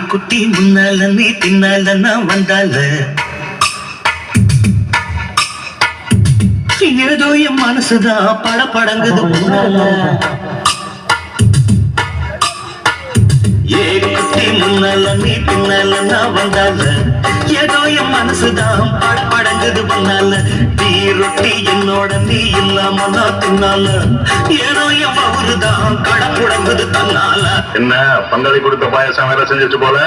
குட்டி முன்னால நீ பின்னால நான் வந்தால ஏதோ என் மனசுதான் படங்குது முன்னால குட்டி முன்னால நீ பின்னால நான் வந்தால ஏதோ என் மனசுதான் படங்குது முன்னால நீ ரொட்டி என்னோட நீ இல்லாம நான் தின்னால ஏதோ என் அவருதான் கடப்புடங்குது தன்னால என்ன பங்காளி கொடுத்த பாயசம் வேற செஞ்சிச்சு போல